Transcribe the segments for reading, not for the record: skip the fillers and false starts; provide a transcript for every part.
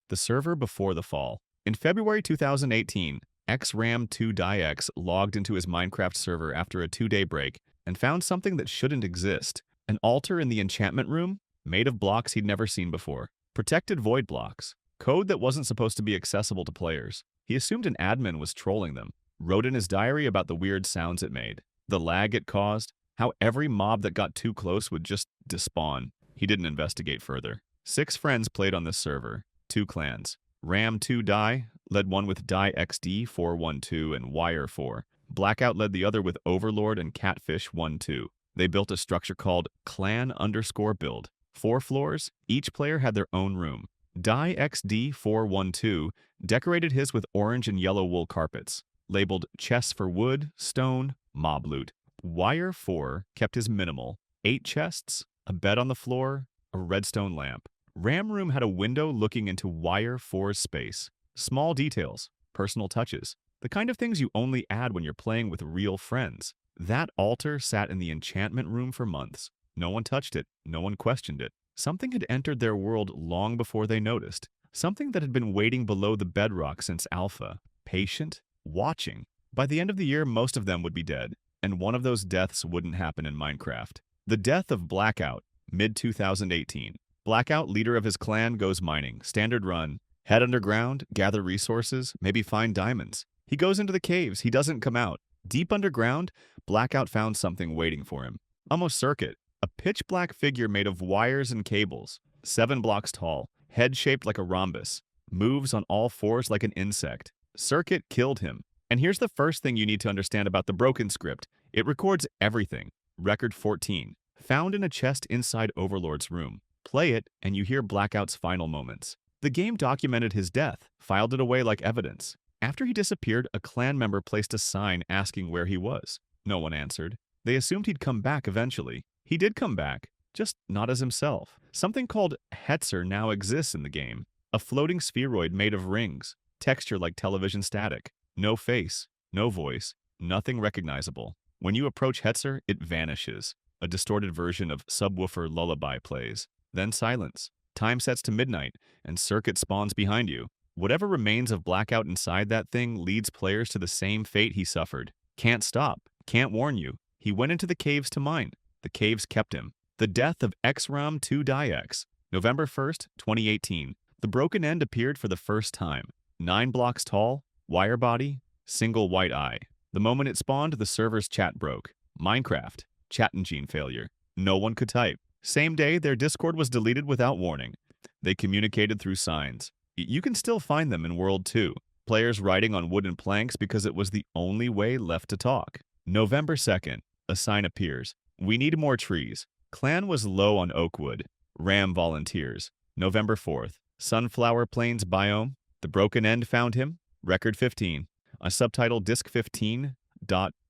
the server before the fall. In February 2018, XRAM2DyeX logged into his Minecraft server after a 2-day break and found something that shouldn't exist. An altar in the enchantment room, made of blocks he'd never seen before. Protected void blocks. Code that wasn't supposed to be accessible to players. He assumed an admin was trolling them. Wrote in his diary about the weird sounds it made, the lag it caused, how every mob that got too close would just despawn. He didn't investigate further. 6 friends played on this server, 2 clans. Ram2Die led one with DyeXD412 and WHYER4. Blackout led the other with Overlord and Catfish12. They built a structure called Clan_Build. 4 floors, each player had their own room. DyeXD412 decorated his with orange and yellow wool carpets, labeled chests for wood, stone, mob loot. WHYER4 kept his minimal. 8 chests, a bed on the floor, a redstone lamp. Ram Room had a window looking into WHYER4's space. Small details, personal touches, the kind of things you only add when you're playing with real friends. That altar sat in the enchantment room for months. No one touched it, no one questioned it. Something had entered their world long before they noticed. Something that had been waiting below the bedrock since Alpha. Patient, watching. By the end of the year, most of them would be dead, and one of those deaths wouldn't happen in Minecraft. The Death of Blackout, mid-2018. Blackout, leader of his clan, goes mining. Standard run. Head underground, gather resources, maybe find diamonds. He goes into the caves. He doesn't come out. Deep underground, Blackout found something waiting for him. Almost circuit. A pitch-black figure made of wires and cables. 7 blocks tall. Head shaped like a rhombus. Moves on all 4s like an insect. Circuit killed him. And here's the first thing you need to understand about the broken script. It records everything. Record 14. Found in a chest inside Overlord's room. Play it, and you hear Blackout's final moments. The game documented his death, filed it away like evidence. After he disappeared, a clan member placed a sign asking where he was. No one answered. They assumed he'd come back eventually. He did come back, just not as himself. Something called Hetzer now exists in the game. A floating spheroid made of rings. Texture like television static. No face, no voice, nothing recognizable. When you approach Hetzer, it vanishes. A distorted version of Subwoofer Lullaby plays. Then silence. Time sets to midnight, and Circuit spawns behind you. Whatever remains of Blackout inside that thing leads players to the same fate he suffered. Can't stop, can't warn you. He went into the caves to mine. The caves kept him. The Death of XRAM2DyeX, November 1st, 2018. The broken end appeared for the first time. 9 blocks tall, wire body, single white eye. The moment it spawned, the server's chat broke. Minecraft, chat engine failure. No one could type. Same day, their Discord was deleted without warning. They communicated through signs. You can still find them in World 2. Players writing on wooden planks because it was the only way left to talk. November 2nd, a sign appears. We need more trees. Clan was low on oak wood. Ram volunteers. November 4th, Sunflower Plains biome. The broken end found him. Record 15. A subtitle Disc 15.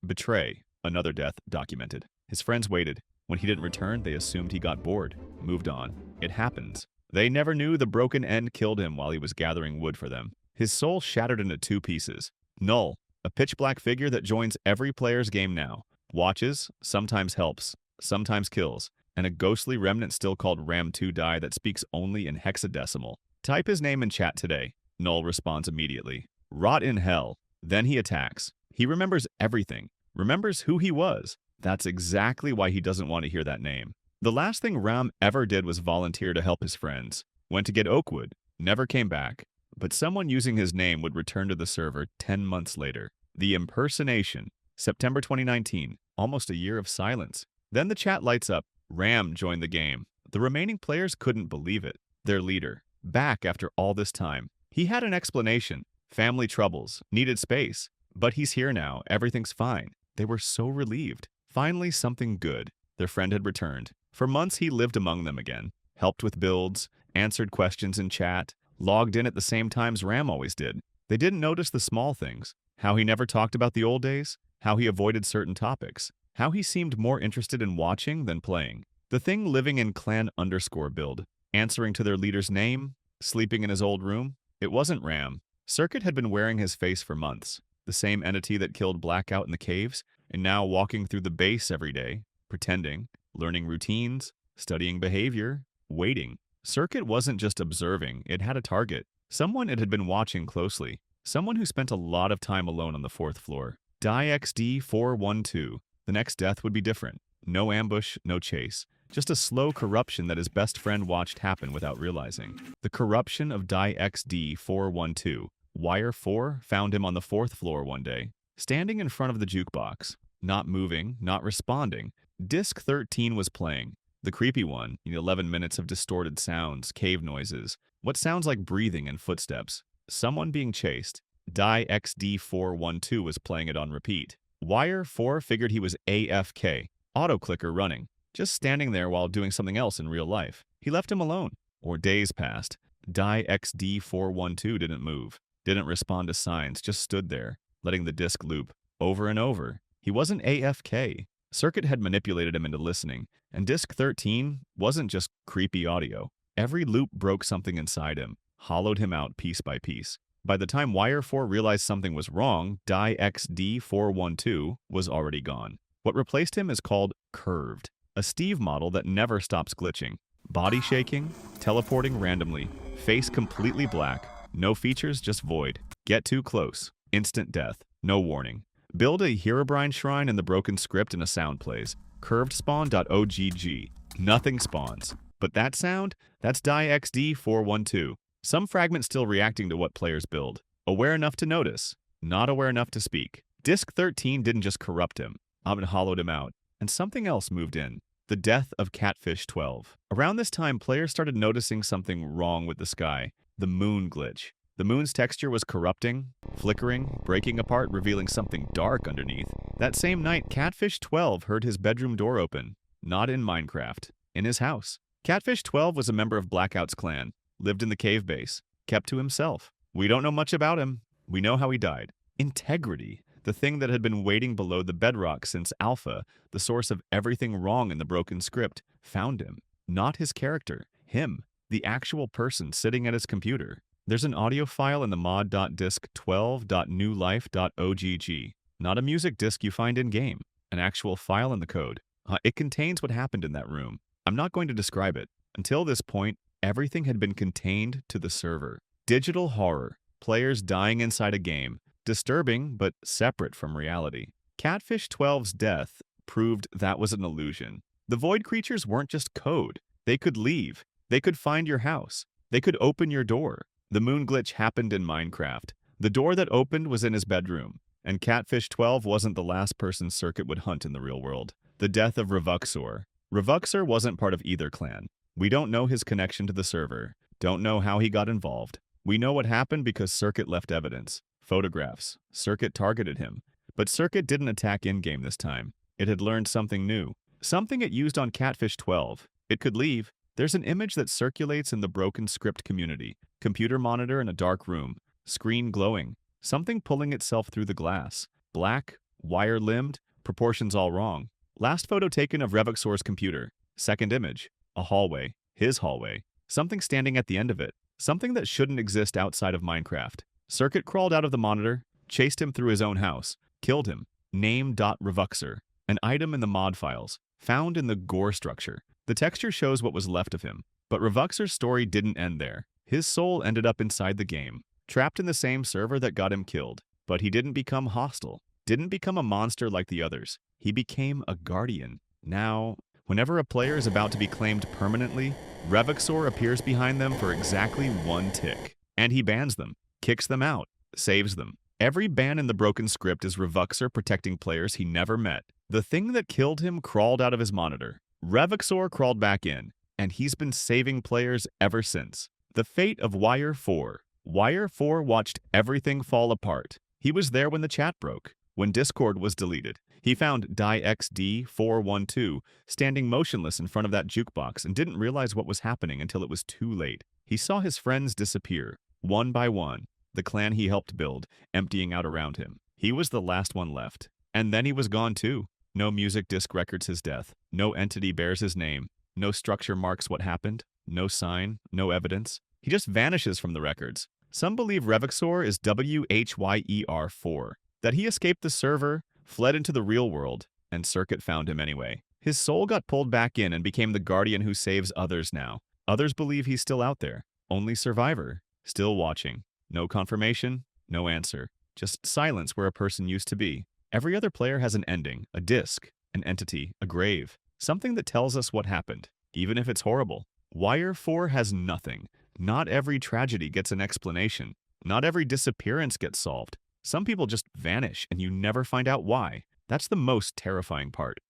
Betray. Another death documented. His friends waited. When he didn't return, they assumed he got bored. Moved on. It happens. They never knew the broken end killed him while he was gathering wood for them. His soul shattered into 2 pieces. Null, a pitch-black figure that joins every player's game now. Watches, sometimes helps, sometimes kills, and a ghostly remnant still called Ram2Die that speaks only in hexadecimal. Type his name in chat today. Null responds immediately. Rot in hell. Then he attacks. He remembers everything. Remembers who he was. That's exactly why he doesn't want to hear that name. The last thing Ram ever did was volunteer to help his friends. Went to get oak wood. Never came back. But someone using his name would return to the server 10 months later. The Impersonation. September 2019. Almost a year of silence. Then the chat lights up. Ram joined the game. The remaining players couldn't believe it. Their leader. Back after all this time. He had an explanation. Family troubles. Needed space. But he's here now. Everything's fine. They were so relieved. Finally, something good. Their friend had returned. For months, he lived among them again. Helped with builds. Answered questions in chat. Logged in at the same times Ram always did. They didn't notice the small things. How he never talked about the old days. How he avoided certain topics. How he seemed more interested in watching than playing. The thing living in clan_build. Answering to their leader's name. Sleeping in his old room. It wasn't Ram. Circuit had been wearing his face for months. The same entity that killed Blackout in the caves, and now walking through the base every day, pretending, learning routines, studying behavior, waiting. Circuit wasn't just observing, it had a target. Someone it had been watching closely. Someone who spent a lot of time alone on the 4th floor. DyeXD412. The next death would be different. No ambush, no chase. Just a slow corruption that his best friend watched happen without realizing. The corruption of DyeXD412. WHYER4 found him on the 4th floor one day, standing in front of the jukebox. Not moving, not responding. Disc 13 was playing. The creepy one, 11 minutes of distorted sounds, cave noises. What sounds like breathing and footsteps. Someone being chased. DyeXD412 was playing it on repeat. WHYER4 figured he was AFK, auto-clicker running, just standing there while doing something else in real life. He left him alone. Or days passed. DyeXD412 didn't move, didn't respond to signs, just stood there, letting the disc loop over and over. He wasn't AFK. Circuit had manipulated him into listening, and Disc 13 wasn't just creepy audio. Every loop broke something inside him, hollowed him out piece by piece. By the time WHYER4 realized something was wrong, DyeXD412 was already gone. What replaced him is called Curved, a Steve model that never stops glitching. Body shaking, teleporting randomly, face completely black, no features, just void. Get too close, instant death, no warning. Build a Herobrine shrine in the broken script and a sound plays. Curvedspawn.ogg. Nothing spawns. But that sound? That's DyeXD412. Some fragment still reacting to what players build. Aware enough to notice, not aware enough to speak. Disc 13 didn't just corrupt him, it hollowed him out. And something else moved in. The death of Catfish 12. Around this time, players started noticing something wrong with the sky. The moon glitch. The moon's texture was corrupting, flickering, breaking apart, revealing something dark underneath. That same night, Catfish 12 heard his bedroom door open. Not in Minecraft. In his house. Catfish 12 was a member of Blackout's clan. Lived in the cave base. Kept to himself. We don't know much about him. We know how he died. Integrity. The thing that had been waiting below the bedrock since Alpha, the source of everything wrong in the broken script, found him. Not his character. Him. The actual person sitting at his computer. There's an audio file in the mod.disc12.newlife.ogg. Not a music disc you find in-game. An actual file in the code. It contains what happened in that room. I'm not going to describe it. Until this point, everything had been contained to the server. Digital horror. Players dying inside a game. Disturbing, but separate from reality. Catfish 12's death proved that was an illusion. The void creatures weren't just code. They could leave. They could find your house. They could open your door. The moon glitch happened in Minecraft. The door that opened was in his bedroom. And Catfish 12 wasn't the last person Circuit would hunt in the real world. The death of Revuxor. Revuxor wasn't part of either clan. We don't know his connection to the server. Don't know how he got involved. We know what happened because Circuit left evidence. Photographs. Circuit targeted him. But Circuit didn't attack in-game this time. It had learned something new. Something it used on Catfish 12. It could leave. There's an image that circulates in the broken script community. Computer monitor in a dark room. Screen glowing. Something pulling itself through the glass. Black, wire-limbed, proportions all wrong. Last photo taken of Revuxor's computer. Second image. A hallway. His hallway. Something standing at the end of it. Something that shouldn't exist outside of Minecraft. Circuit crawled out of the monitor, chased him through his own house, killed him. Name.Revuxor. An item in the mod files. Found in the gore structure. The texture shows what was left of him. But Revuxor's story didn't end there. His soul ended up inside the game, trapped in the same server that got him killed. But he didn't become hostile. Didn't become a monster like the others. He became a guardian. Now, whenever a player is about to be claimed permanently, Revuxor appears behind them for exactly one tick. And he bans them, kicks them out, saves them. Every ban in the broken script is Revuxor protecting players he never met. The thing that killed him crawled out of his monitor. Revuxor crawled back in, and he's been saving players ever since. The Fate of WHYER4. WHYER4 watched everything fall apart. He was there when the chat broke, when Discord was deleted. He found DyeXD412 standing motionless in front of that jukebox and didn't realize what was happening until it was too late. He saw his friends disappear, one by one, the clan he helped build, emptying out around him. He was the last one left. And then he was gone too. No music disc records his death. No entity bears his name. No structure marks what happened. No sign. No evidence. He just vanishes from the records. Some believe Revuxor is WHYER4, that he escaped the server, fled into the real world, and Circuit found him anyway. His soul got pulled back in and became the guardian who saves others now. Others believe he's still out there. Only Survivor Still watching. No confirmation, no answer. Just silence where a person used to be. Every other player has an ending, a disc, an entity, a grave. Something that tells us what happened, even if it's horrible. WHYER4 has nothing. Not every tragedy gets an explanation. Not every disappearance gets solved. Some people just vanish and you never find out why. That's the most terrifying part.